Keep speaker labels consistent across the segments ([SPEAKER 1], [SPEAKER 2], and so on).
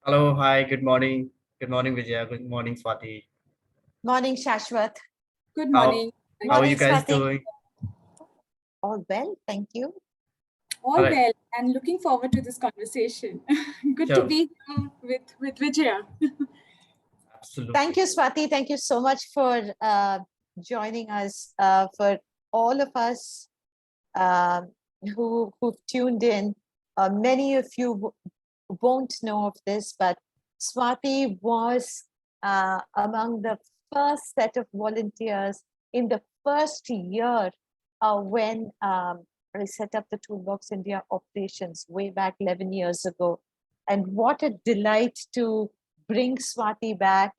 [SPEAKER 1] Hello, hi, good morning. Good morning, Vijaya. Good morning, Swati.
[SPEAKER 2] Morning, Shashwat.
[SPEAKER 3] Good
[SPEAKER 1] How
[SPEAKER 3] morning.
[SPEAKER 1] how are
[SPEAKER 2] Morning,
[SPEAKER 1] you guys
[SPEAKER 2] Swati.
[SPEAKER 1] doing?
[SPEAKER 2] All well, thank you.
[SPEAKER 1] All
[SPEAKER 3] All
[SPEAKER 1] right,
[SPEAKER 3] well, and looking forward to this conversation. Good to
[SPEAKER 1] sure,
[SPEAKER 3] be here with Vijaya.
[SPEAKER 2] Thank
[SPEAKER 1] absolutely.
[SPEAKER 2] you, Swati. Thank you so much for joining us. For all of us who've tuned in, many of you won't know of this, but Swati was among the first set of volunteers in the first year when I set up the Toolbox India operations way back 11 years ago. And what a delight to bring Swati back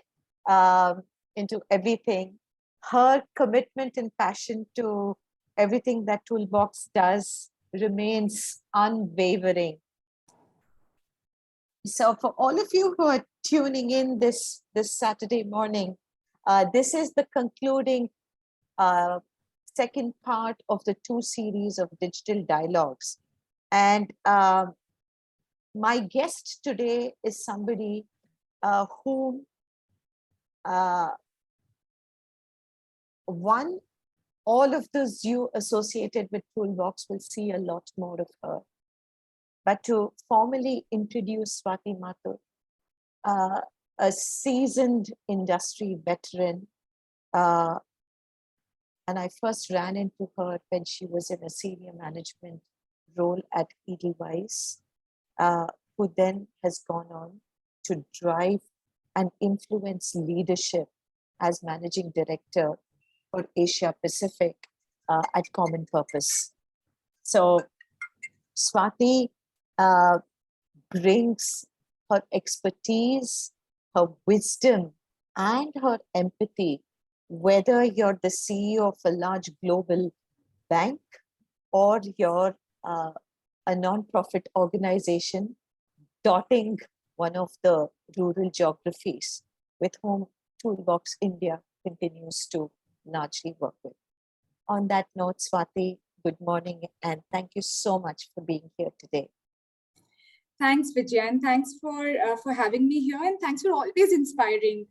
[SPEAKER 2] into everything. Her commitment and passion to everything that Toolbox does remains unwavering. So for all of you who are tuning in this Saturday morning, this is the concluding second part of the two series of digital dialogues. And my guest today is somebody whom one, all of those you associated with Toolbox will see a lot more of her. But to formally introduce Swati Mathur, a seasoned industry veteran, and I first ran into her when she was in a senior management role at Edelweiss, who then has gone on to drive and influence leadership as managing director for Asia Pacific at Common Purpose. So Swati brings her expertise, her wisdom, and her empathy, whether you're the CEO of a large global bank or you're a non-profit organization dotting one of the rural geographies with whom Toolbox India continues to largely work with. On that note, Swati, good morning, and thank you so much for being here today.
[SPEAKER 3] Thanks, Vijaya, and thanks for having me here, and thanks for always inspiring.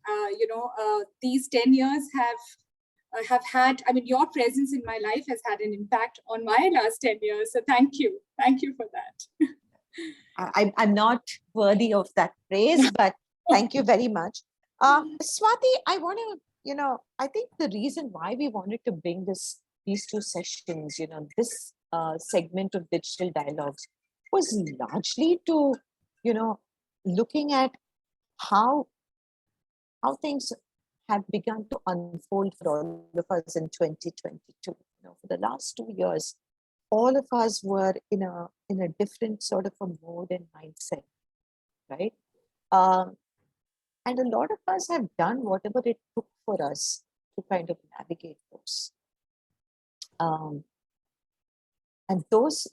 [SPEAKER 3] These 10 years have had. I mean, your presence in my life has had an impact on my last 10 years. So thank you for that.
[SPEAKER 2] I'm not worthy of that praise, but thank you very much. Swati, I want to, I think the reason why we wanted to bring these two sessions, this segment of digital dialogues was largely to, looking at how things have begun to unfold for all of us in 2022. For the last 2 years, all of us were in a different sort of a mode and mindset, right? And a lot of us have done whatever it took for us to kind of navigate those. And those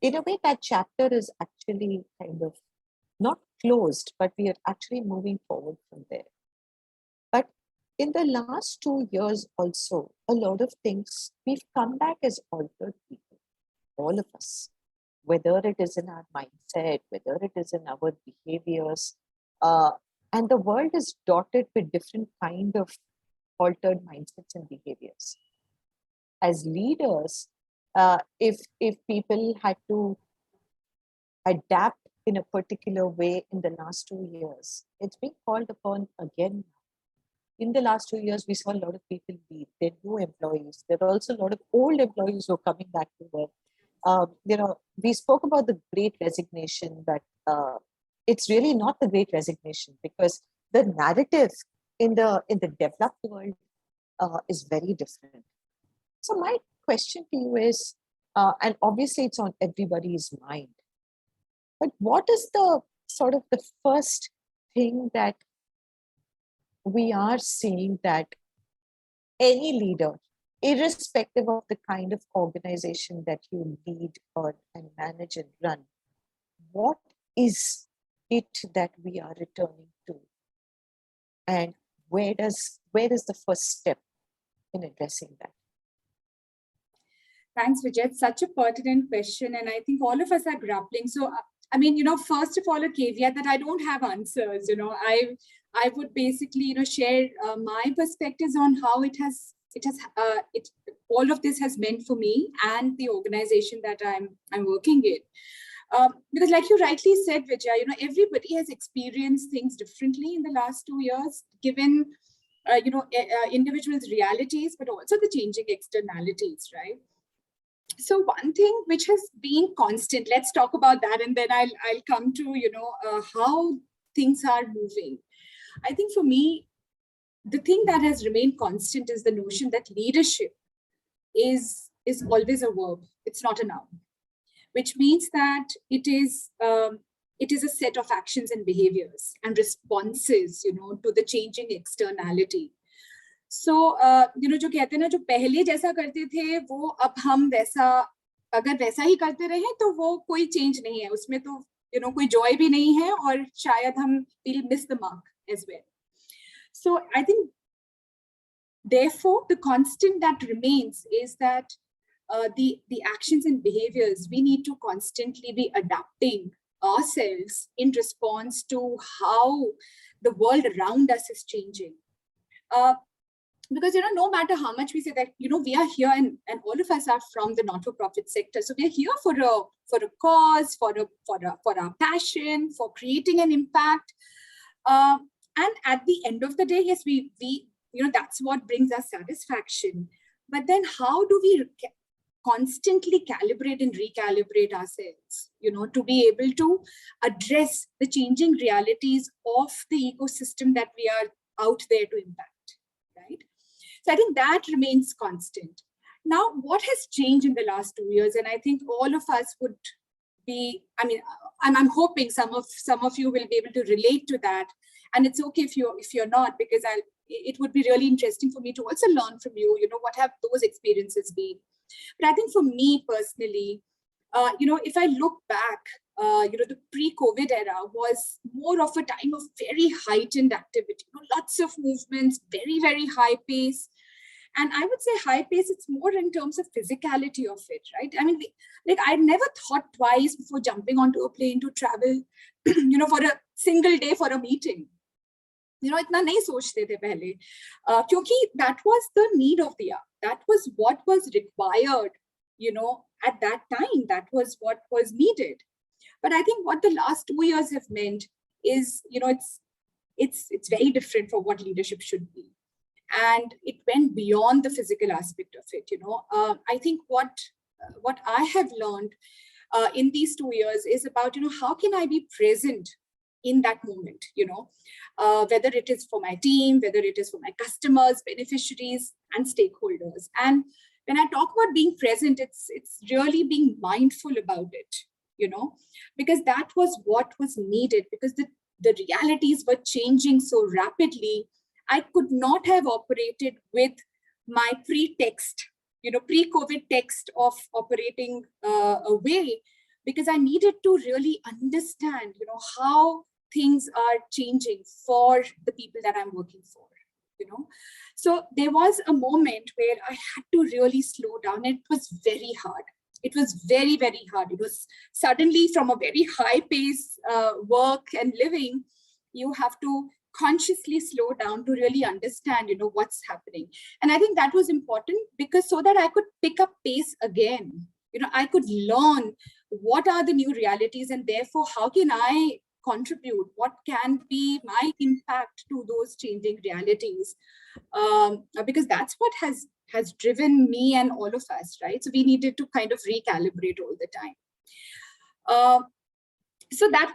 [SPEAKER 2] in a way, that chapter is actually kind of not closed, but we are actually moving forward from there. But in the last 2 years also, a lot of things, we've come back as altered people, all of us, whether it is in our mindset, whether it is in our behaviors. And the world is dotted with different kind of altered mindsets and behaviors. As leaders, if people had to adapt in a particular way in the last 2 years, it's being called upon again. In the last 2 years, we saw a lot of people leave. There are new employees. There are also a lot of old employees who are coming back to work. We spoke about the great resignation, but it's really not the great resignation, because the narrative in the developed world is very different. So my question to you is, and obviously it's on everybody's mind, but what is the sort of the first thing that we are seeing that any leader, irrespective of the kind of organization that you lead or and manage and run, what is it that we are returning to? And where is the first step in addressing that?
[SPEAKER 3] Thanks, Vijay. It's such a pertinent question, and I think all of us are grappling. So I mean, first of all, a caveat that I don't have answers. I would basically, share my perspectives on how all of this has meant for me and the organization that I'm working in. Because like you rightly said, Vijaya, everybody has experienced things differently in the last 2 years, given, individuals' realities, but also the changing externalities, right? So one thing which has been constant, let's talk about that, and then I'll come to, how things are moving. I think for me, the thing that has remained constant is the notion that leadership is always a verb. It's not a noun, which means that it is a set of actions and behaviors and responses, to the changing externality. So, जो कहते हैं ना, जो पहले जैसा करते थे वो अब हम वैसा अगर वैसा ही करते रहे तो वो कोई चेंज नहीं है, उसमें तो कोई जॉय भी नहीं है, और शायद हम we'll miss the mark as well. So I think, therefore, the constant that remains is that the actions and behaviors, we need to constantly be adapting ourselves in response to how the world around us is changing. Because, no matter how much we say that, we are here and all of us are from the not-for-profit sector. So we are here for a cause, for our passion, for creating an impact. And at the end of the day, yes, we that's what brings us satisfaction. But then how do we constantly calibrate and recalibrate ourselves, to be able to address the changing realities of the ecosystem that we are out there to impact, right? So I think that remains constant. Now, what has changed in the last 2 years? And I think all of us would be, I'm hoping some of you will be able to relate to that. And it's okay if you're not, because it would be really interesting for me to also learn from you, what have those experiences been? But I think for me personally, if I look back, the pre-COVID era was more of a time of very heightened activity, lots of movements, very, very high pace. And I would say high pace, it's more in terms of physicality of it, right? I mean, I never thought twice before jumping onto a plane to travel, for a single day for a meeting. इतना नहीं सोचते थे पहले, क्योंकि that was the need of the hour. That was what was required, at that time. That was what was needed. But I think what the last 2 years have meant is, it's very different for what leadership should be. And it went beyond the physical aspect of it, I think what I have learned in these 2 years is about, how can I be present in that moment, whether it is for my team, whether it is for my customers, beneficiaries, and stakeholders. And when I talk about being present, it's really being mindful about it, because that was what was needed, because the realities were changing so rapidly. I could not have operated with my pre-COVID text of operating away, because I needed to really understand, how things are changing for the people that I'm working for, So there was a moment where I had to really slow down. It was very hard. It was very, very hard. It was suddenly from a very high pace work and living, you have to consciously slow down to really understand, what's happening. And I think that was important, because so that I could pick up pace again, I could learn what are the new realities, and therefore how can I contribute, what can be my impact to those changing realities, because that's what has driven me and all of us, right? So we needed to kind of recalibrate all the time. So that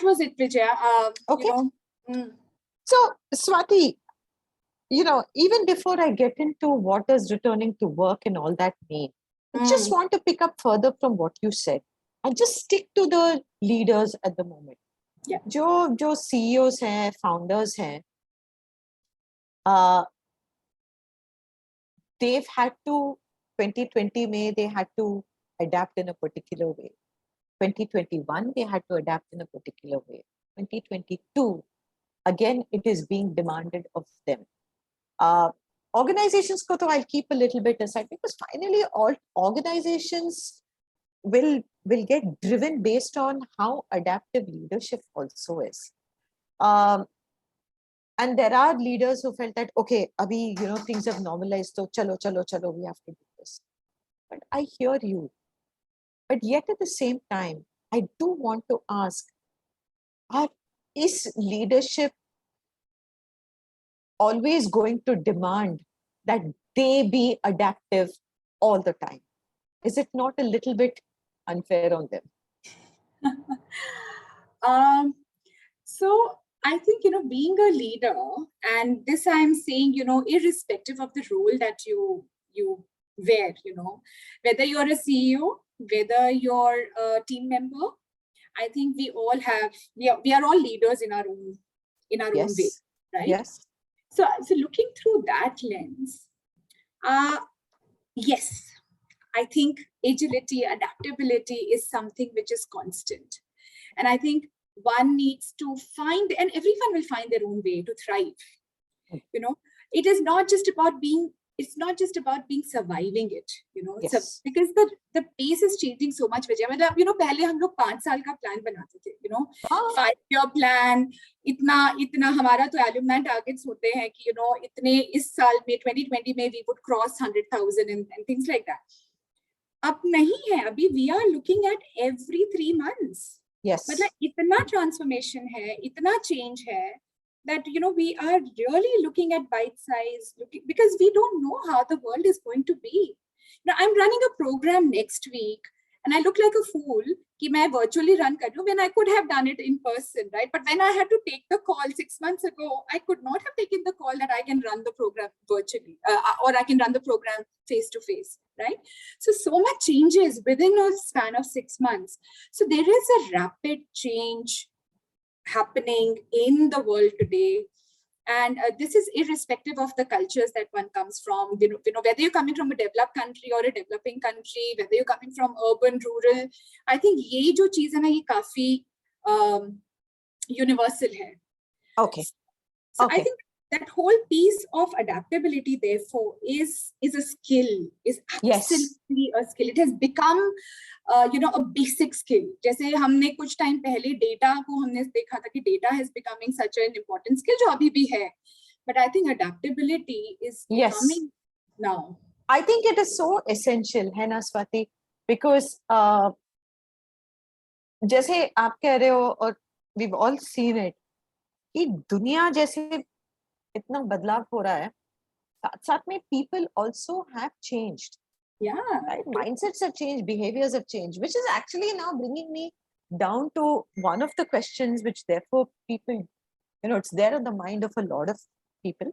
[SPEAKER 3] was it, Vijaya.
[SPEAKER 2] Okay. So, Swati, even before I get into what does returning to work and all that mean, I just want to pick up further from what you said and just stick to the leaders at the moment.
[SPEAKER 3] Yeah.
[SPEAKER 2] जो CEOs हैं, founders हैं, they've had to, 2020 में, they had to adapt in a particular way. 2021, they had to adapt in a particular way. 2022, again, it is being demanded of them. Organizations ko to I'll keep a little bit aside, because finally all organizations will will get driven based on how adaptive leadership also is. Um, and there are leaders who felt that, okay, abhi, things have normalized, so chalo, chalo, chalo, we have to do this. But I hear you. But yet at the same time, I do want to ask, is leadership always going to demand that they be adaptive all the time? Is it not a little bit unfair on them?
[SPEAKER 3] So I think, being a leader, and this I'm saying, irrespective of the role that you wear, whether you're a CEO, whether you're a team member, I think we all have, we are all leaders in our own way, right?
[SPEAKER 2] Yes.
[SPEAKER 3] So looking through that lens, yes, I think agility, adaptability is something which is constant. And I think one needs to find, and everyone will find their own way to thrive. It is not just about being, it's not just about being surviving it,
[SPEAKER 2] Yes.
[SPEAKER 3] because the pace is changing so much. Vijay, मतलब, पहले हम लोग 5 साल का plan बनाते थे, 5-year plan, इतना हमारा तो alumni targets होते हैं कि, इतने इस साल में 2020 में we would cross 100,000 and things like that. अब नहीं है, अभी we are looking at every 3 months.
[SPEAKER 2] Yes.
[SPEAKER 3] मतलब इतना transformation है, इतना change है, that we are really looking at bite size, because we don't know how the world is going to be. I'm running a program next week, and I look like a fool कि मैं virtually run कर रही हूँ when I could have done it in person, right? But when I had to take the call 6 months ago, I could not have taken the call that I can run the program virtually, or I can run the program face to face, right? So much changes within a span of 6 months. So there is a rapid change happening in the world today, and this is irrespective of the cultures that one comes from. Whether you're coming from a developed country or a developing country, whether you're coming from urban, rural, I think ये जो चीज़ है ना, ये काफी universal है.
[SPEAKER 2] Okay.
[SPEAKER 3] So
[SPEAKER 2] Okay.
[SPEAKER 3] I think that whole piece of adaptability, therefore, is a skill, is absolutely a skill. It has become a basic skill. जैसे हमने कुछ टाइम पहले डेटा को हमने देखा था कि data is becoming such an important skill, जो अभी भी है. But I think adaptability is becoming now.
[SPEAKER 2] I think it is so essential, है ना स्वाति, because जैसे आप कह रहे हो, और we've all seen it, कि दुनिया जैसे इतना बदलाव हो रहा है, साथ में people also have changed.
[SPEAKER 3] Yeah.
[SPEAKER 2] Right? Mindsets have changed, behaviors have changed, which is actually now bringing me down to one of the questions which therefore people, it's there on the mind of a lot of people.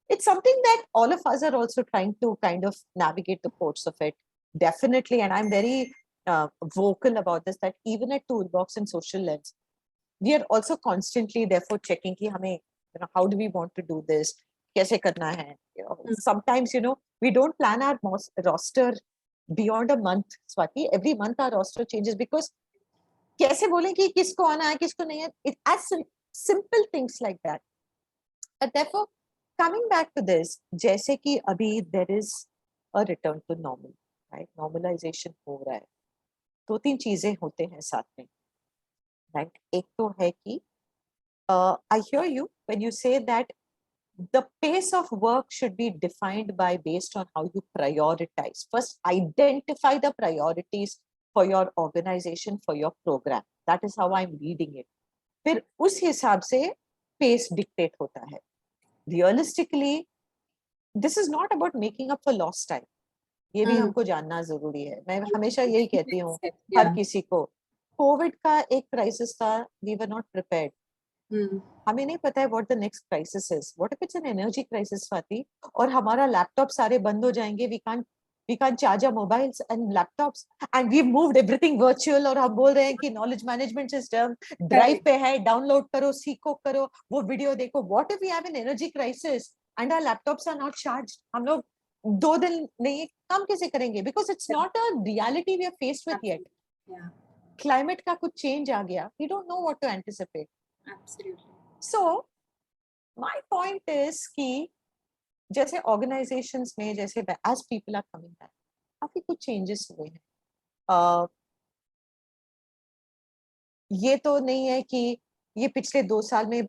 [SPEAKER 2] It's something that all of us are also trying to kind of navigate the course of it. Definitely. And I'm very vocal about this, that even at Toolbox and Social Lens, we are also constantly therefore checking ki hame, how do we want to do this? Kaise karna hai? Sometimes, we don't plan our roster beyond a month, Swati. Every month our roster changes, because kaise bole ki kisko aana hai, kisko nahi hai? It's as simple things like that. But therefore, coming back to this, jaise ki abhi there is a return to normal, right? Normalization ho raha hai. 2-3 चीजें होते हैं साथ में, right? एक तो है कि I hear you when you say that the pace of work should be defined based on how you prioritize. First, identify the priorities for your organization, for your program. That is how I'm reading it. फिर उस हिसाब से pace dictate होता है. Realistically, this is not about making up for lost time. ये भी हमको जानना जरूरी है. मैं हमेशा यही कहती हूँ हर किसी को. कोविड का एक क्राइसिस था, we were not prepared. हमें नहीं पता है what the next crisis is. What if it's an energy crisis, Swati? और हमारा लैपटॉप सारे बंद हो जाएंगे. We can't charge our mobiles and laptops, and we've moved everything virtual. और हम बोल रहे हैं कि knowledge management system drive पे है, download करो, सीखो करो, वो वीडियो देखो. What if we have an energy crisis and our laptops are not charged? हम लोग 2 दिन नहीं काम कैसे करेंगे? Because it's not a reality we are faced with yet. Climate का कुछ change आ गया. We don't know what to anticipate.
[SPEAKER 3] Absolutely.
[SPEAKER 2] So, my point is कि जैसे organizations में, जैसे as people are coming back, काफी कुछ changes हुए हैं. ये तो नहीं है कि ये पिछले 2 साल में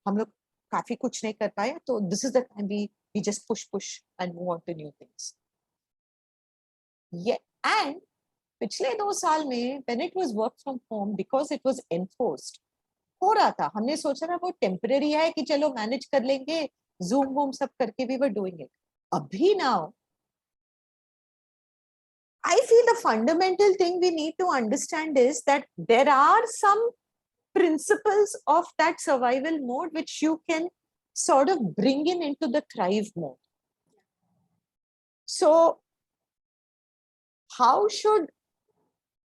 [SPEAKER 2] हम लोग काफी कुछ नहीं कर पाए, तो this is the time we just push and move on to new things. ये एंड पिछले 2 साल में when it was work from home, because it was enforced, हो रहा था, हमने सोचा ना वो टेम्पररी है कि चलो मैनेज कर लेंगे, जूम वूम सब करके वी वर डूइंग इट। अभी now I feel the fundamental thing we need to understand is that there are some principles of that survival mode which you can sort of bring into the thrive mode. So how should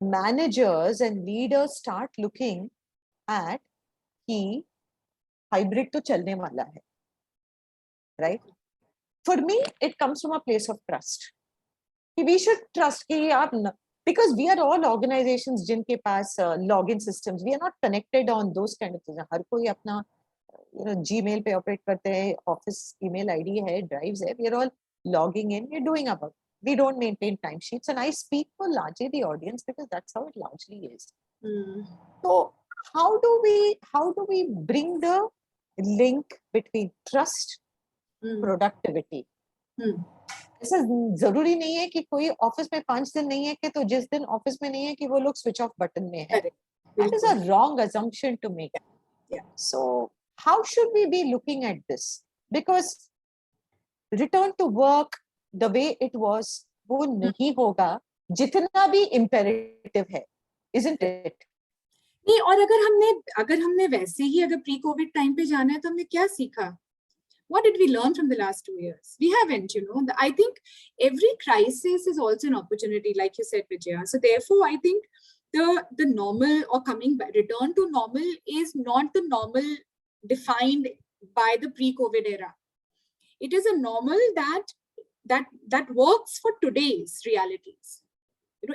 [SPEAKER 2] managers and leaders start looking at कि hybrid तो चलने वाला है, right? For me, it comes from a place of trust. We should trust कि आप because we are all organizations जिनके पास login systems, we are not connected on those kind of things. हर कोई अपना Gmail पे operate करते हैं, office email ID है, drives है, we are all logging in, we are doing our work. We don't maintain timesheets, and I speak for largely the audience because that's how it largely is. So how do we bring the link between trust, productivity? ऐसा जरूरी नहीं है कि कोई office में 5 दिन नहीं है कि तो जिस दिन ऑफिस में नहीं है कि वो लोग स्विच ऑफ बटन में है. That is a wrong assumption to make.
[SPEAKER 3] Yeah.
[SPEAKER 2] So how should we be looking at this? Because return to work the way it was वो नहीं होगा जितना भी imperative है, isn't it?
[SPEAKER 3] नहीं, और अगर हमने वैसे ही अगर प्री कोविड टाइम पे जाना है तो हमने क्या सीखा? What did we learn from the last 2 years? We haven't, I think every crisis is also an opportunity, like you said, Vijaya. So therefore, I think the normal or return to normal is not the normal defined by the pre-COVID era. It is a normal that works for today's realities.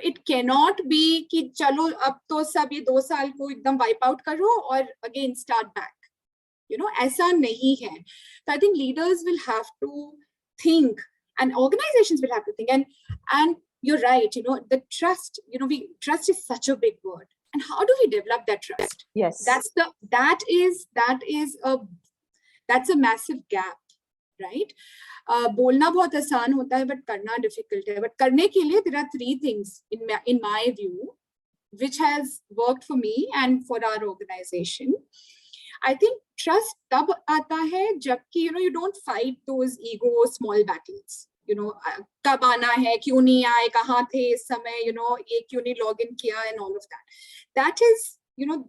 [SPEAKER 3] It cannot be कि चलो अब तो सब ये 2 साल को एकदम wipe out करो और again start back. ऐसा नहीं है. So I think leaders will have to think and organizations will have to think. And you're right, the trust, trust is such a big word. And how do we develop that trust?
[SPEAKER 2] Yes.
[SPEAKER 3] That's a massive gap, right? बोलना बहुत आसान होता है, but करना difficult है. But करने के लिए there are 3 things in my view, which has worked for me and for our organization. I think trust तब आता है जबकि you don't fight those ego small battles. कब आना है, क्यों नहीं आए, कहाँ थे इस समय, ये क्यों नहीं log in किया, and all of that. That is,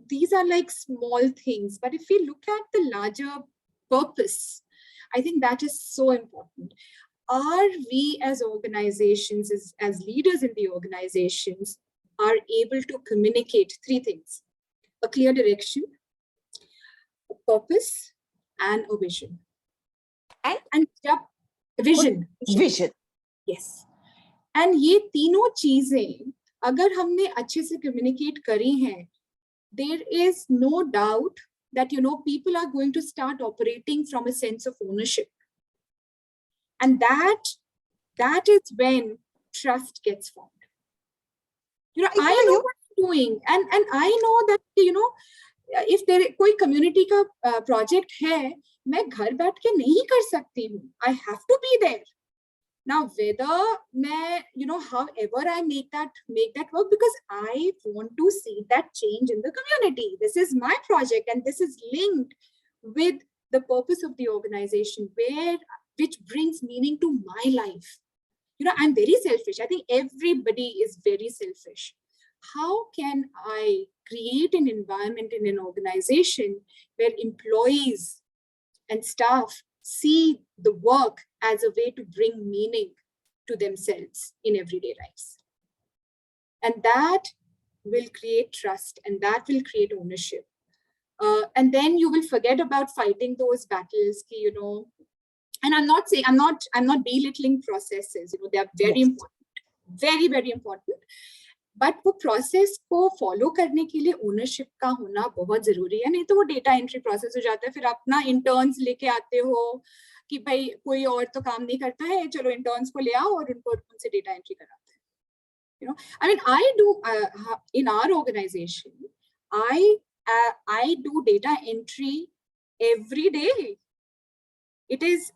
[SPEAKER 3] these are like small things. But if we look at the larger purpose, I think that is so important. Are we as organizations, as leaders in the organizations, are able to communicate 3 things: a clear direction, a purpose, and a vision. And vision. Yes. And ये तीनों चीजें अगर हमने अच्छे से communicate करी हैं, there is no doubt that people are going to start operating from a sense of ownership. And that is when trust gets formed. I know what I'm doing, and I know that if there कोई community का project है, मैं घर बैठ के नहीं कर सकती हूँ. I have to be there. Now, whether मैं, however I make that work, because I want to see that change in the community. This is my project, and this is linked with the purpose of the organization, which brings meaning to my life. I'm very selfish. I think everybody is very selfish. How can I create an environment in an organization where employees and staff see the work as a way to bring meaning to themselves in everyday lives? And that will create trust, and that will create ownership. And then you will forget about fighting those battles, and I'm not belittling processes. They are very important, very, very important. But वो process को follow करने के लिए ownership का होना बहुत जरूरी है. नहीं तो वो data entry process हो जाता है. फिर अपना interns लेके आते हो कि भाई कोई और तो काम नहीं करता है, चलो interns को ले आओ और उनसे data entry कराते हैं. I mean, I do in our organization, I do data entry every day. It is,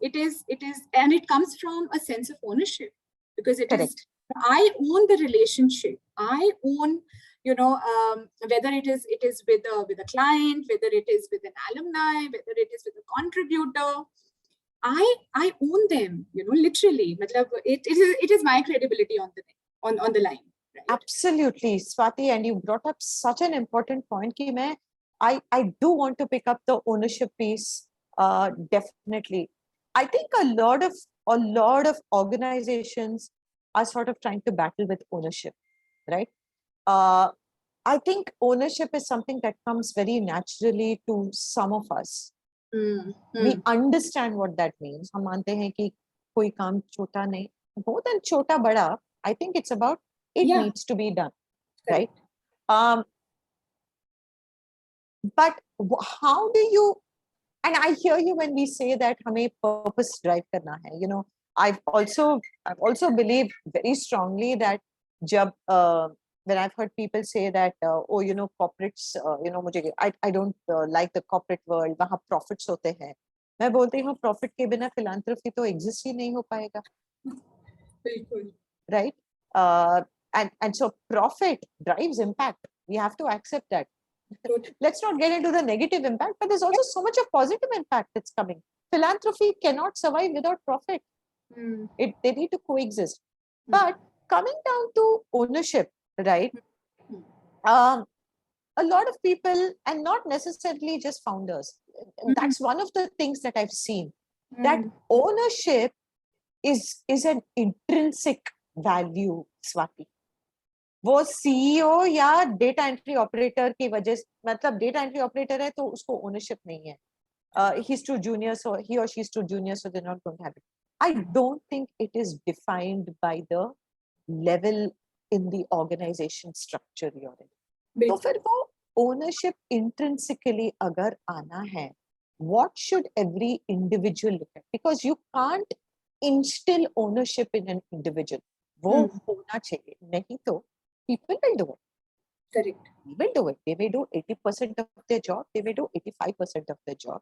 [SPEAKER 3] and it comes from a sense of ownership, because it
[SPEAKER 2] Correct.
[SPEAKER 3] is, I own the relationship. I own, whether it is with a client, whether it is with an alumni, whether it is with a contributor. I own them, literally. Matlab, it is my credibility on the line. Right?
[SPEAKER 2] Absolutely, Swati, and you brought up such an important point. I do want to pick up the ownership piece. Definitely, I think a lot of organizations are sort of trying to battle with ownership, right? I think ownership is something that comes very naturally to some of us. We understand what that means. हम मानते हैं कि कोई काम छोटा नहीं, more than छोटा बड़ा. I think it's about it needs to be done, right? But how do you? And I hear you when we say that हमें purpose drive करना है. I've also believed very strongly that जब when I've heard people say that corporates मुझे I don't like the corporate world, वहाँ profits होते हैं. मैं बोलती हूँ profit के बिना philanthropy तो exist ही नहीं हो पाएगा.
[SPEAKER 3] बिल्कुल.
[SPEAKER 2] Right? And so profit drives impact. We have to accept that. Let's not get into the negative impact, but there's also so much of positive impact that's coming. Philanthropy cannot survive without profit. They need to coexist. But coming down to ownership, right? A lot of people, and not necessarily just founders, that's one of the things that I've seen, that ownership is an intrinsic value, Swati. वो CEO या data entry operator की वजह से, मतलब data entry operator है तो उसको ownership नहीं है. He's too junior, so he or she's too junior, so they're not going to have it. I don't think it is defined by the level in the organization structure you're in. तो फिर वो ownership intrinsically अगर आना है, what should every individual look at? Because you can't instill ownership in an individual. वो होना चाहिए, नहीं तो people will do it.
[SPEAKER 3] Correct.
[SPEAKER 2] They will do it. They may do 80% of their job. They may do 85% of their job.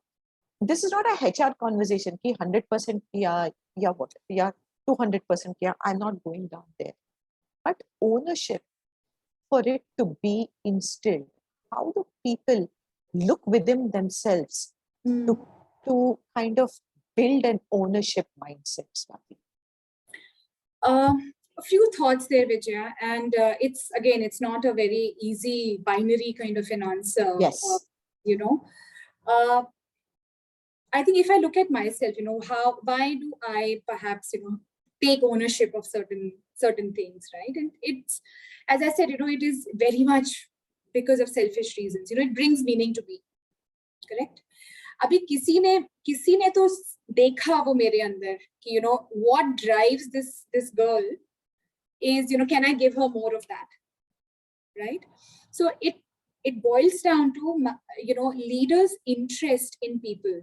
[SPEAKER 2] This is not a HR conversation. Ki 100% kiya, ya what? Ya 200% kiya. I'm not going down there. But ownership, for it to be instilled, how do people look within themselves to kind of build an ownership mindset, Swati?
[SPEAKER 3] A few thoughts there, Vijaya, and it's not a very easy binary kind of an answer.
[SPEAKER 2] Yes.
[SPEAKER 3] I think if I look at myself, why do I perhaps, take ownership of certain things, right? And it's, as I said, it is very much because of selfish reasons. It brings meaning to me. Correct? अभी किसी ने तो देखा वो मेरे अंदर कि what drives this girl is can I give her more of that, right? So it boils down to leaders' interest in people.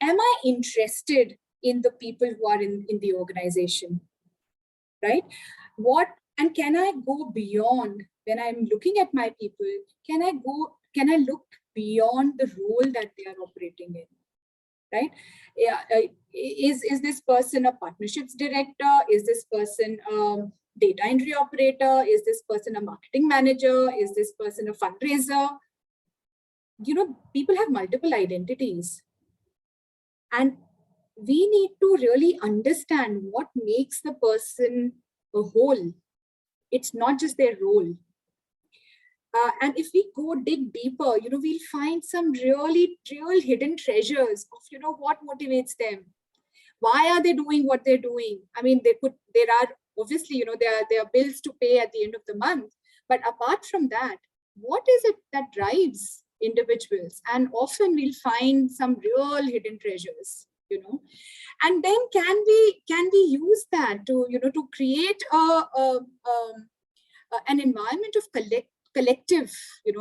[SPEAKER 3] Am I interested in the people who are in the organization, right? And can I go beyond when I'm looking at my people? Can I look beyond the role that they are operating in, right? Is this person a partnerships director? Is this person data entry operator? Is this person a marketing manager? Is this person a fundraiser? People have multiple identities. And we need to really understand what makes the person a whole. It's not just their role. And if we go dig deeper, we'll find some real hidden treasures of, what motivates them. Why are they doing what they're doing? I mean, there are obviously, there are bills to pay at the end of the month. But apart from that, what is it that drives individuals? And often we'll find some real hidden treasures, and then can we use that to, to create an environment of collective,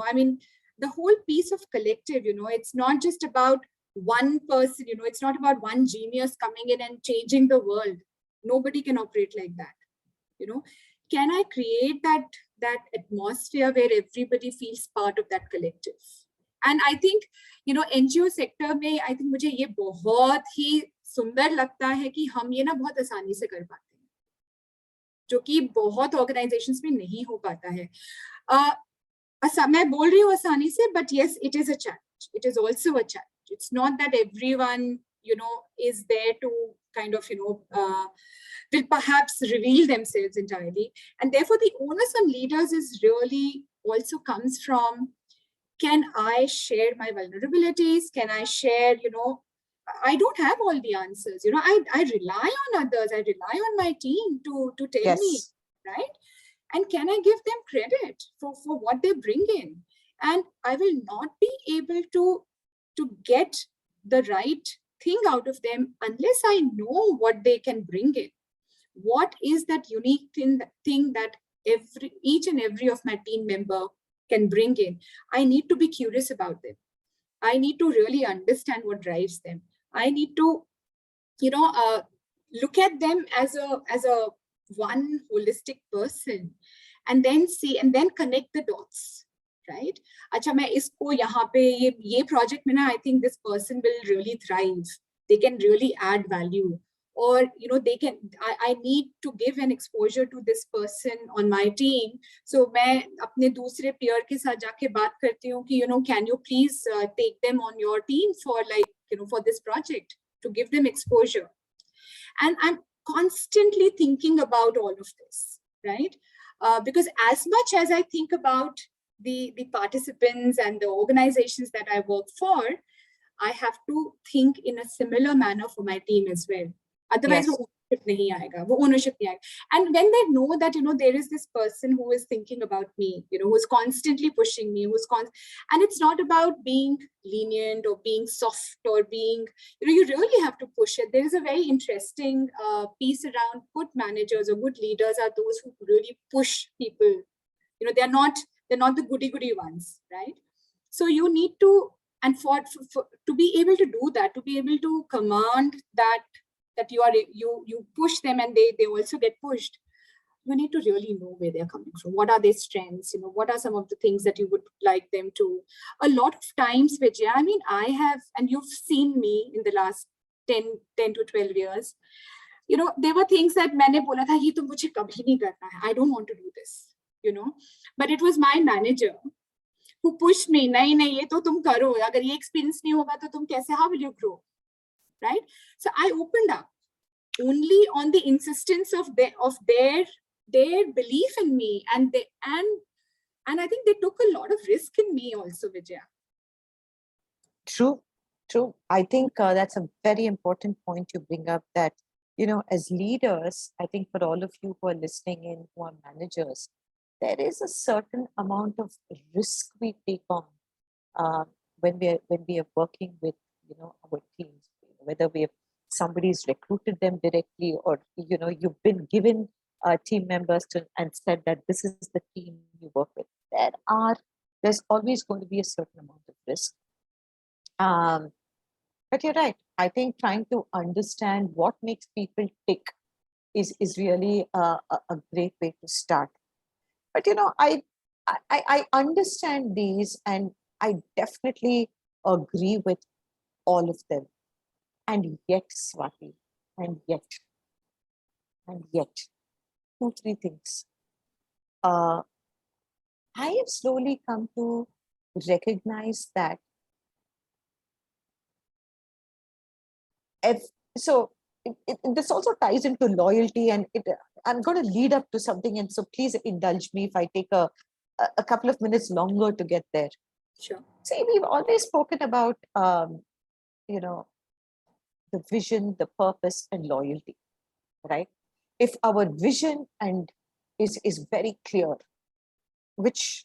[SPEAKER 3] I mean, the whole piece of collective, it's not just about one person, it's not about one genius coming in and changing the world. Nobody can operate like that. Can I create that that atmosphere where everybody feels part of that collective. And I think, NGO sector में I think मुझे ये बहुत ही सुंदर लगता है कि हम ये ना बहुत आसानी से कर पाते हैं, जो कि बहुत ऑर्गेनाइजेशंस में नहीं हो पाता है. मैं बोल रही हूँ आसानी से, but yes, it is a challenge. It is also a challenge. It's not that everyone, is there to kind of, will perhaps reveal themselves entirely. And therefore, the onus on leaders is really also comes from, can I share my vulnerabilities? Can I share, I don't have all the answers. I rely on others. I rely on my team to tell me, right? And can I give them credit for what they bring in? And I will not be able to get the right thing out of them unless I know what they can bring in. What is that unique thing that each and every of my team member can bring in? I need to be curious about them. I need to really understand what drives them. I need to, look at them as a one holistic person, and then see and then connect the dots, right? Acha, मैं इसको यहाँ पे ये project में ना, I think this person will really thrive. They can really add value, or I need to give an exposure to this person on my team. So मैं अपने दूसरे peer के साथ जाके बात करती हूँ कि can you please take them on your team for for this project, to give them exposure. And I'm constantly thinking about all of this, right? Because as much as I think about the participants and the organizations that I work for, I have to think in a similar manner for my team as well. Otherwise, ownership nahi aayega. And when they know that, there is this person who is thinking about me, who's constantly pushing me, and it's not about being lenient or being soft or being, you really have to push it. There is a very interesting piece around good managers or good leaders are those who really push people. They're not the goody ones, right? So you need to, and for to be able to do that, to be able to command that you push them and they also get pushed, you need to really know where they're coming from. What are their strengths? What are some of the things that you would like them to? A lot of times, Vijaya, I mean, I have, and you've seen me in the last 10 to 12 years, there were things that मैंने बोला था, ये तो मुझे कभी नहीं करना है. I don't want to do this, but it was my manager who pushed me. नहीं, ये तो तुम करो. अगर ये experience नहीं होगा तो तुम कैसे? How will you grow? Right? So I opened up only on the insistence of their belief in me, and I think they took a lot of risk in me also, Vijaya.
[SPEAKER 2] True. I think that's a very important point you bring up, that, as leaders, I think for all of you who are listening in, who are managers, there is a certain amount of risk we take on when we are working with, our teams, whether somebody's recruited them directly, or, you've been given team members and said that this is the team you work with. There's always going to be a certain amount of risk. But you're right. I think trying to understand what makes people tick is really a great way to start. But, I understand these, and I definitely agree with all of them. And yet, Swati, and yet, 2-3 things. I have slowly come to recognize that this also ties into loyalty, and I'm going to lead up to something, and so please indulge me if I take a couple of minutes longer to get there.
[SPEAKER 3] Sure.
[SPEAKER 2] See, we've always spoken about, the vision, the purpose, and loyalty, right? If our vision is very clear, which,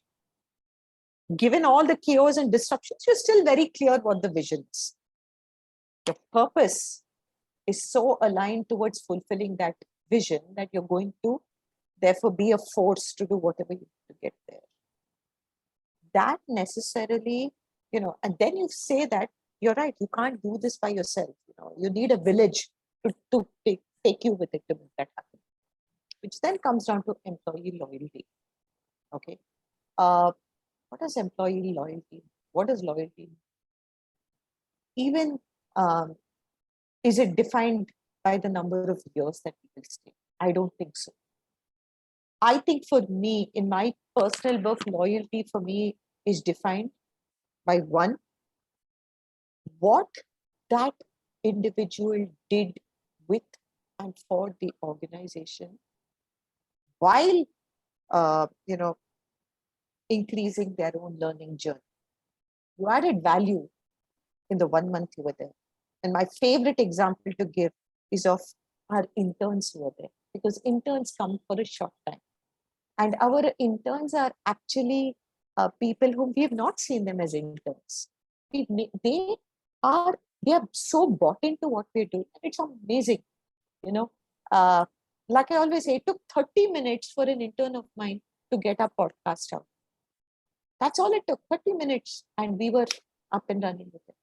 [SPEAKER 2] given all the chaos and disruptions, you're still very clear what the vision is. The purpose is so aligned towards fulfilling that vision that you're going to therefore be a force to do whatever you need to get there. That necessarily, and then you say that, you're right, you can't do this by yourself. You need a village to take you with it to make that happen, which then comes down to employee loyalty. Okay. What is employee loyalty? What is loyalty? Even is it defined by the number of years that people stay? I don't think so. I think for me, in my personal work, loyalty for me is defined by one, what that individual did with and for the organization while increasing their own learning journey. You added value in the 1 month you were there. And my favorite example to give is of our interns who were there, because interns come for a short time. And our interns are actually people whom we have not seen them as interns. They are so bought into what we're doing. It's amazing. Like I always say, it took 30 minutes for an intern of mine to get our podcast out. That's all it took, 30 minutes, and we were up and running with it.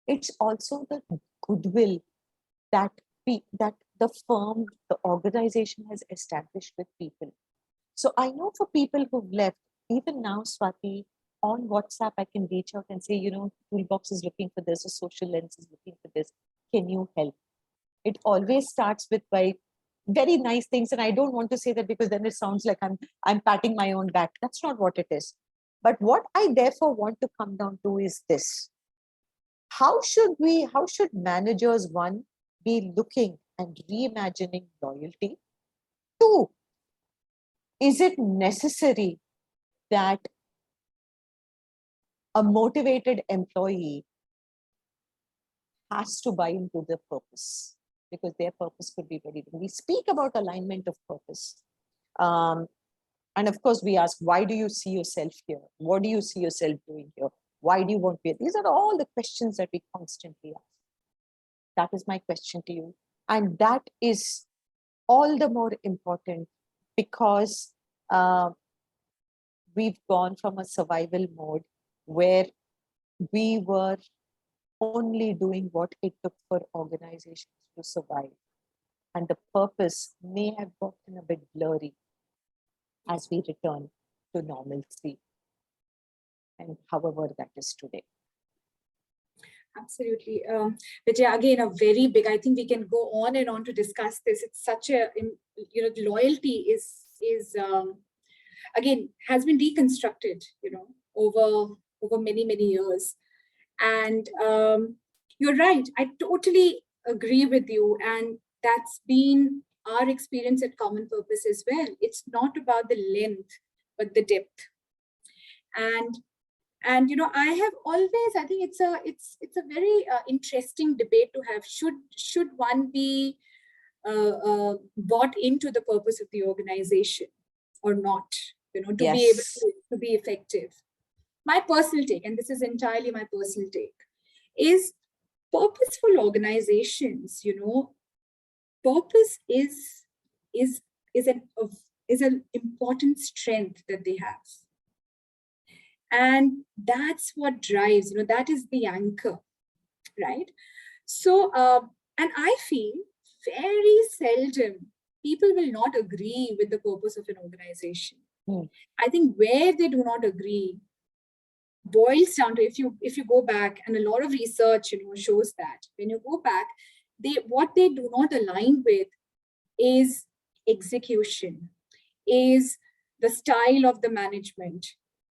[SPEAKER 2] It's also the goodwill that the firm, the organization has established with people. So I know for people who've left, even now, Swati, on WhatsApp, I can reach out and say, Toolbox is looking for this, or Social Lens is looking for this. Can you help? It always starts with very nice things. And I don't want to say that because then it sounds like I'm patting my own back. That's not what it is. But what I therefore want to come down to is this. How should managers, one, be looking and reimagining loyalty? Two, is it necessary that a motivated employee has to buy into the purpose? Because their purpose could be very different. We speak about alignment of purpose. And of course, we ask, why do you see yourself here? What do you see yourself doing here? Why do you want to be here? These are all the questions that we constantly ask. That is my question to you. And that is all the more important because we've gone from a survival mode where we were only doing what it took for organizations to survive. And the purpose may have gotten a bit blurry as we return to normalcy, and however that is today.
[SPEAKER 3] Absolutely. Vijaya, again, a very big, I think we can go on and on to discuss this. It's such a, loyalty is again, has been reconstructed, over many, many years. And you're right. I totally agree with you. And that's been our experience at Common Purpose as well. It's not about the length, but the depth. And I have always, I think it's a very interesting debate to have. Should one be bought into the purpose of the organization or not? To be able to be effective. My personal take, and this is entirely my personal take, is purposeful organizations. Purpose is an important strength that they have. And that's what drives, that is the anchor, right? So, and I feel very seldom people will not agree with the purpose of an organization. I think where they do not agree boils down to, if you go back, and a lot of research, shows that when you go back, what they do not align with is execution, is the style of the management.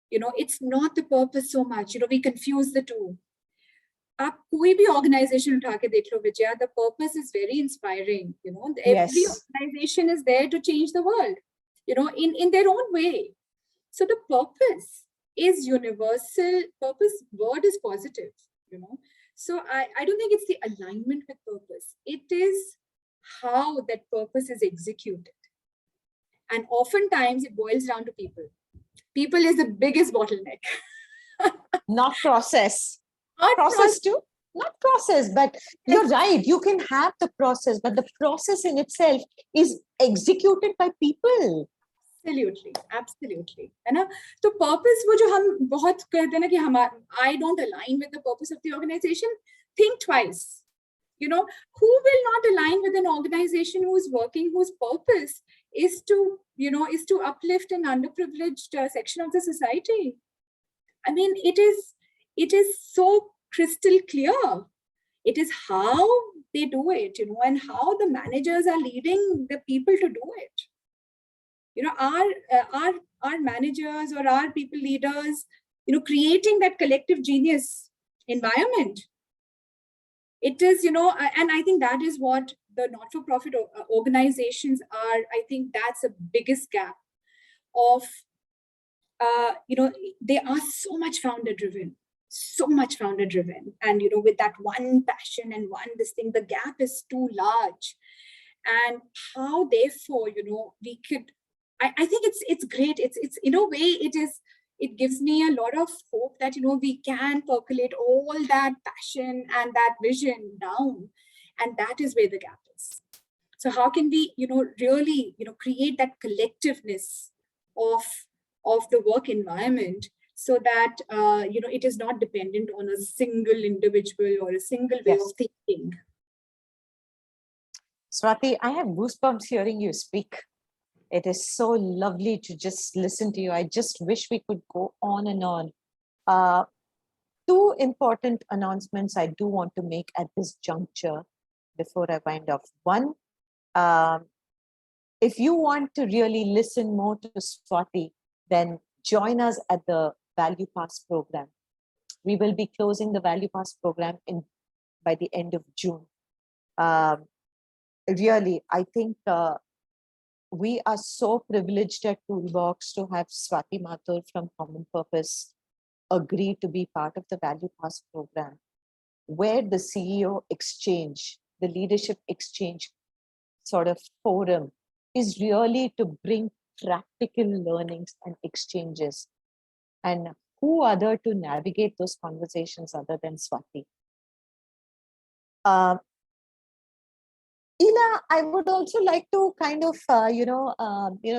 [SPEAKER 3] It's not the purpose so much. We confuse the two. आप कोई भी organization उठा के देख लो Vijaya, the purpose is very inspiring. Every organization is there to change the world, in their own way. So the purpose is universal. Purpose word is positive, So I don't think it's the alignment with purpose. It is how that purpose is executed. And oftentimes it boils down to people. People is the biggest bottleneck.
[SPEAKER 2] Not process. Process too. Not process, but you're right. You can have the process, but the process in itself is executed by people. Absolutely. है ना? तो purpose वो जो हम बहुत कहते हैं ना कि I don't align with the purpose of the organization. Think twice.
[SPEAKER 3] who will not align with an organization who's working, whose purpose is to, is to uplift an underprivileged section of the society? I mean, it is so crystal clear. It is how they do it, and how the managers are leading the people to do it. Our managers or our people leaders, creating that collective genius environment. It is, and I think that is what the not-for-profit organizations are. I think that's the biggest gap of, they are so much founder driven. And, with that one passion and this thing, the gap is too large. And how, therefore, we could, I think it's great. It's in a way, it gives me a lot of hope that, we can percolate all that passion and that vision down. And that is where the gap is. So how can we, really, create that collectiveness of the work environment, so that, it is not dependent on a single individual or a single way of thinking.
[SPEAKER 2] Swati, I have goosebumps hearing you speak. It is so lovely to just listen to you. I just wish we could go on and on. Two important announcements I do want to make at this juncture before I wind off. One, if you want to really listen more to Swati, then join us at the Value Pass program. We will be closing the Value Pass program by the end of June. Really, I think we are so privileged at Toolbox to have Swati Mathur from Common Purpose agree to be part of the Value Pass program, where the CEO exchange, the leadership exchange sort of forum is really to bring practical learnings and exchanges. And who other to navigate those conversations other than Swati? Ela, I would also like to kind of,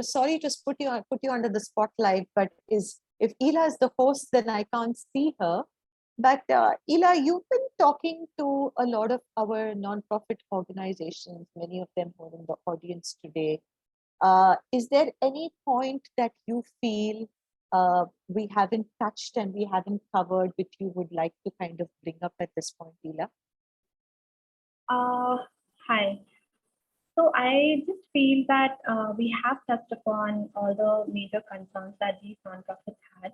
[SPEAKER 2] sorry to put you under the spotlight, but if Ela is the host, then I can't see her. But Ela, you've been talking to a lot of our nonprofit organizations, many of them who are in the audience today. Is there any point that you feel we haven't touched and we haven't covered, which you would like to kind of bring up at this point, Ela?
[SPEAKER 4] Hi. So I just feel that we have touched upon all the major concerns that these nonprofits had.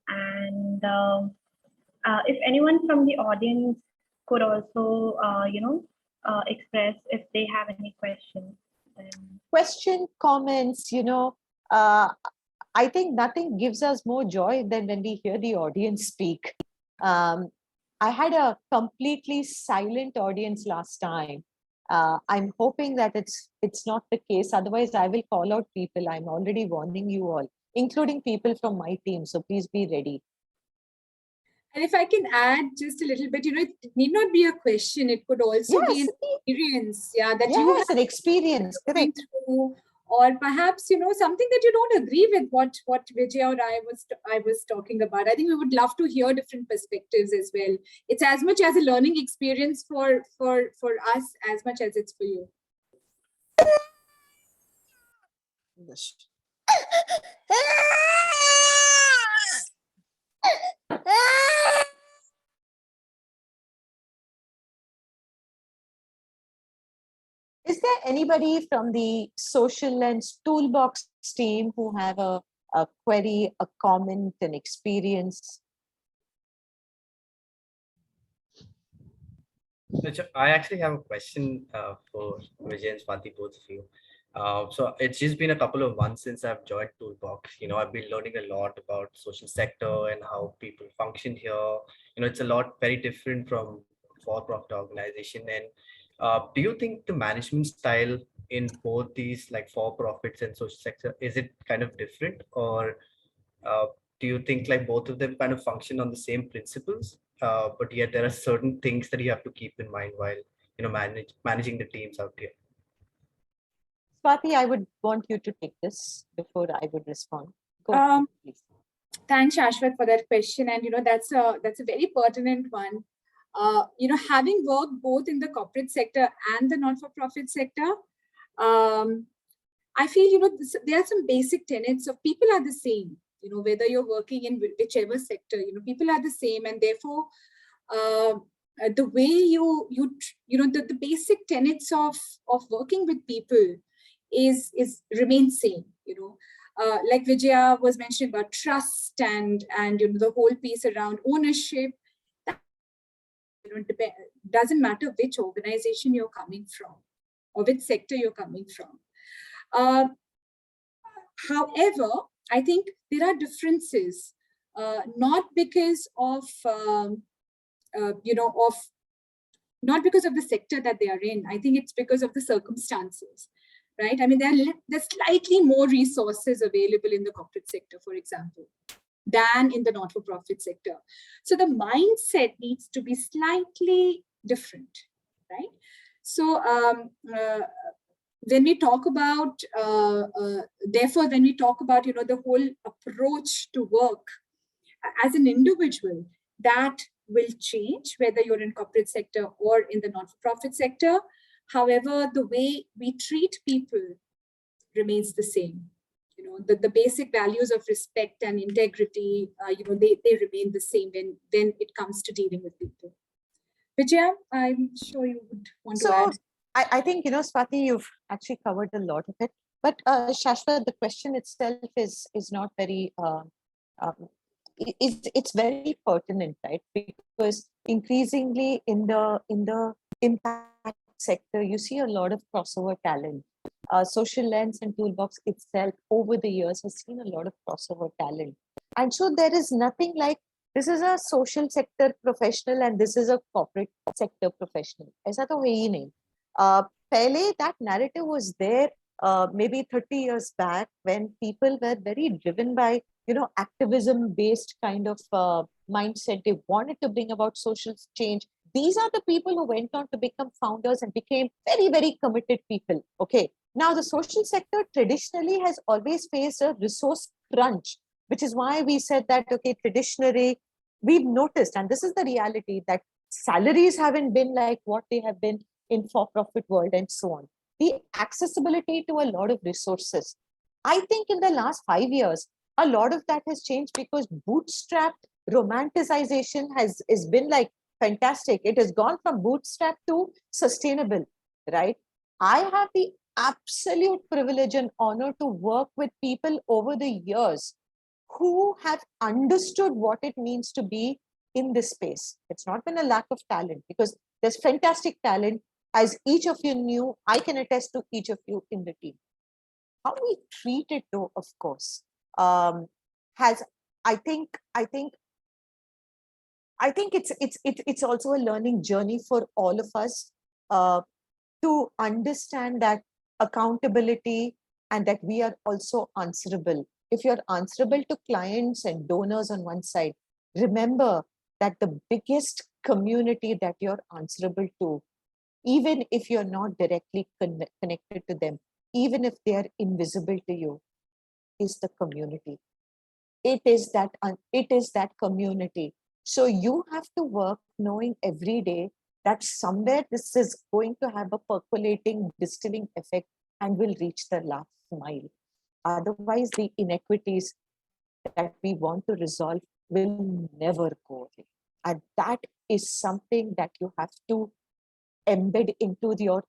[SPEAKER 4] And if anyone from the audience could also, express if they have any questions.
[SPEAKER 2] Question, comments, I think nothing gives us more joy than when we hear the audience speak. I had a completely silent audience last time. I'm hoping that it's not the case. Otherwise, I will call out people. I'm already warning you all, including people from my team. So please be ready.
[SPEAKER 3] And if I can add just a little bit, it need not be a question. It could also be an experience. Yeah, that you have
[SPEAKER 2] an experience. Correct.
[SPEAKER 3] Through, or perhaps, something that you don't agree with what Vijay or I was talking about. I think we would love to hear different perspectives as well. It's as much as a learning experience for us as much as it's for you.
[SPEAKER 2] Yes. Is there anybody from the Social Lens Toolbox team who have a query, a comment, an experience?
[SPEAKER 1] I actually have a question for Vijay and Swati, both of you. So it's just been a couple of months since I've joined Toolbox. I've been learning a lot about social sector and how people function here. It's a lot very different from for-profit organization. And do you think the management style in both these like for-profits and social sector, is it kind of different, or do you think like both of them kind of function on the same principles, but yet there are certain things that you have to keep in mind while managing the teams out here?
[SPEAKER 2] Swati, I would want you to take this before I would respond. Go ahead, please.
[SPEAKER 3] Thanks, Shashwat, for that question. And that's a very pertinent one. Having worked both in the corporate sector and the not-for-profit sector, I feel, there are some basic tenets of people are the same, whether you're working in whichever sector, people are the same, and therefore the way the basic tenets of working with people is remain same, like Vijaya was mentioning about trust and the whole piece around ownership. Doesn't matter which organization you're coming from or which sector you're coming from. However, I think there are differences, not because of not because of the sector that they are in. I think it's because of the circumstances, right? I mean, there's slightly more resources available in the corporate sector, for example, than in the not-for-profit sector. So the mindset needs to be slightly different, right? So when we talk about, therefore, when we talk about, the whole approach to work as an individual, that will change whether you're in corporate sector or in the not-for-profit sector. However, the way we treat people remains the same. The basic values of respect and integrity, they remain the same when it comes to dealing with people. Vijaya, I'm sure you would want to add.
[SPEAKER 2] I think, Swati, you've actually covered a lot of it. But Shashwat, the question itself is not very, it's very pertinent, right? Because increasingly in the impact sector, you see a lot of crossover talent. Social Lens and Toolbox itself over the years has seen a lot of crossover talent. And so there is nothing like, this is a social sector professional and this is a corporate sector professional. ऐसा तो है ही नहीं. Pehle, that narrative was there maybe 30 years back when people were very driven by, activism based kind of mindset. They wanted to bring about social change. These are the people who went on to become founders and became very, very committed people. Okay. Now the social sector traditionally has always faced a resource crunch, which is why we said that, okay, traditionally we've noticed, and this is the reality, that salaries haven't been like what they have been in for-profit world and so on. The accessibility to a lot of resources. I think in the last 5 years, a lot of that has changed because bootstrapped romanticization has been like fantastic. It has gone from bootstrap to sustainable, right? I have the absolute privilege and honor to work with people over the years who have understood what it means to be in this space. It's not been a lack of talent, because there's fantastic talent. As each of you knew, I can attest to each of you in the team. How we treat it, though, of course, has, I think it's also a learning journey for all of us to understand that accountability and that we are also answerable. If you're answerable to clients and donors on one side, remember that the biggest community that you're answerable to, even if you're not directly connected to them, even if they are invisible to you, is the community. It is that community. So you have to work knowing every day that somewhere this is going to have a percolating, distilling effect and will reach the last mile. Otherwise, the inequities that we want to resolve will never go away. And that is something that you have to embed into your,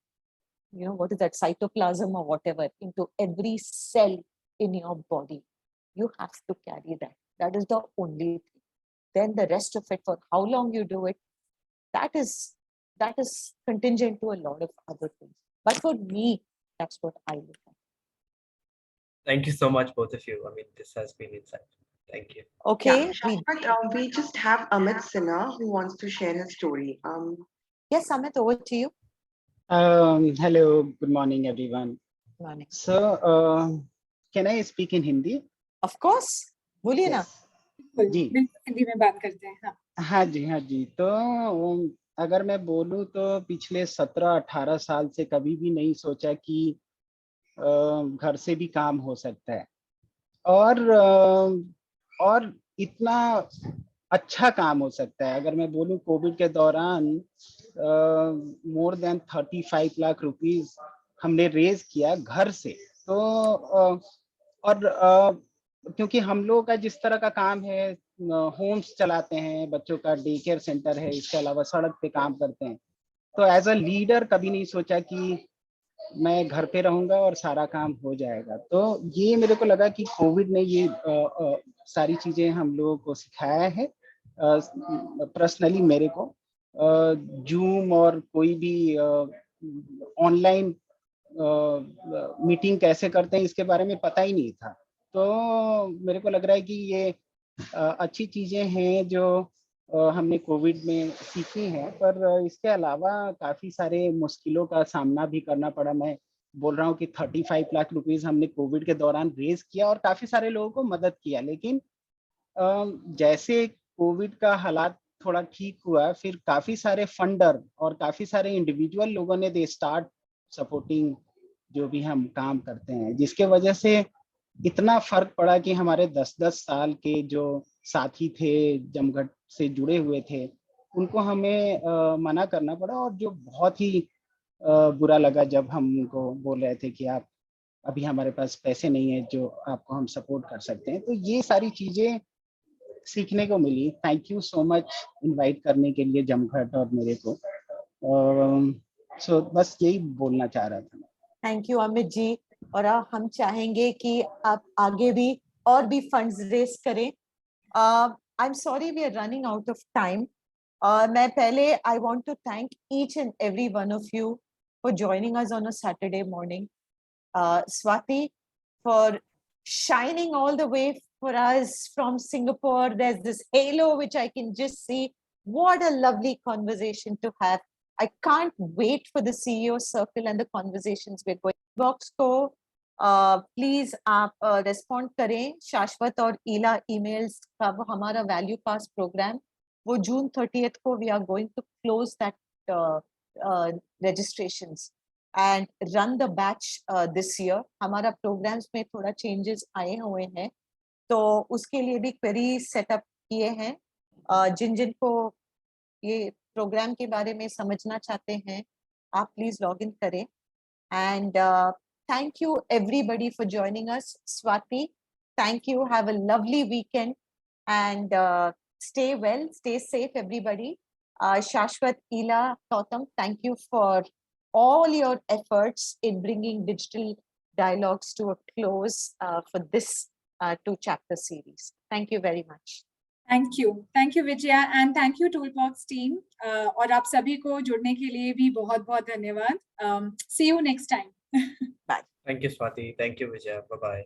[SPEAKER 2] what is that, cytoplasm or whatever, into every cell in your body. You have to carry that. That is the only thing. Then the rest of it, for how long you do it, that is contingent to a lot of other things. But for me, that's what I look at.
[SPEAKER 1] Thank you so much, both of you. I mean, this has been insightful. Thank you.
[SPEAKER 2] Okay.
[SPEAKER 5] Yeah, we just have Amit Sinha who wants to share his story.
[SPEAKER 2] Yes, Amit, over to you.
[SPEAKER 6] Hello, good morning, everyone.
[SPEAKER 2] Good morning.
[SPEAKER 6] So, can I speak in Hindi?
[SPEAKER 2] Of course. बोलिए ना.
[SPEAKER 6] जी.
[SPEAKER 3] हिंदी में बात करते हैं.
[SPEAKER 6] हाँ जी. तो अगर मैं बोलूँ तो पिछले 17-18 साल से कभी भी नहीं सोचा कि घर से भी काम हो सकता है, और इतना अच्छा काम हो सकता है। अगर मैं बोलूं कोविड के दौरान मोर देन 35 लाख रुपीस हमने रेज किया घर से। तो और क्योंकि हम लोगों का जिस तरह का काम है, होम्स चलाते हैं, बच्चों का डे केयर सेंटर है, इसके अलावा सड़क पे काम करते हैं, तो एज अ लीडर कभी नहीं सोचा कि मैं घर पे रहूंगा और सारा काम हो जाएगा। तो ये मेरे को लगा कि कोविड ने ये सारी चीजें हम लोगों को सिखाया है। पर्सनली मेरे को जूम और कोई भी ऑनलाइन मीटिंग कैसे करते हैं इसके बारे में पता ही नहीं था। तो मेरे को लग रहा है कि ये अच्छी चीजें हैं जो हमने कोविड में सीखी हैं, पर इसके अलावा काफी सारे मुश्किलों का सामना भी करना पड़ा। मैं बोल रहा हूँ कि 35 लाख रुपीस हमने कोविड के दौरान रेज किया और काफी सारे लोगों को मदद किया। लेकिन जैसे कोविड का हालात थोड़ा ठीक हुआ, फिर काफी सारे फंडर और काफी सारे इंडिविजुअल लोगों ने दे स्टार्ट सपोर्टिंग जो भी हम काम करते हैं, जिसके वजह से इतना फर्क पड़ा कि हमारे 10-10 साल के जो साथी थे, जमघट से जुड़े हुए थे, उनको हमें मना करना पड़ा। और जो बहुत ही बुरा लगा जब हम उनको बोल रहे थे कि आप अभी हमारे पास पैसे नहीं है जो आपको हम सपोर्ट कर सकते हैं। तो ये सारी चीजें सीखने को मिली। Thank you so much invite करने के लिए जमघट और मेरे को। सो बस यही बोलना चाह रहा था।
[SPEAKER 2] Thank you Amit ji. और हम चाहेंगे कि आप आगे भी और भी फंड्स रेस करें। I am sorry we are running out of time. मैं पहले I want to thank each and every one of you for joining us on a Saturday morning. Swati, for shining all the way for us from Singapore. There's this halo which I can just see. What a lovely conversation to have. I can't wait for the CEO circle and the conversations we're going. Box को please आप respond करें. शाश्वत और ईला emails का वो हमारा value pass programme वो June 30th को we are going to close that registrations and run the batch this year. हमारा प्रोग्राम्स में थोड़ा चेंजेस आए हुए हैं, तो उसके लिए भी क्वेरी सेटअप किए हैं. जिन को ये प्रोग्राम के बारे में समझना चाहते हैं, आप प्लीज लॉग इन करें. And thank you everybody for joining us. Swati, thank you. Have a lovely weekend and stay well, stay safe, everybody. Shashwat, Ila, Gautam, thank you for all your efforts in bringing digital dialogues to a close for this 2-chapter series. Thank you very much.
[SPEAKER 3] Thank you Vijaya, and thank you Toolbox team. और आप सभी को जुड़ने के लिए भी बहुत बहुत धन्यवाद. See you next time.
[SPEAKER 1] Thank you, Swati. Thank you, Vijaya. Bye-bye.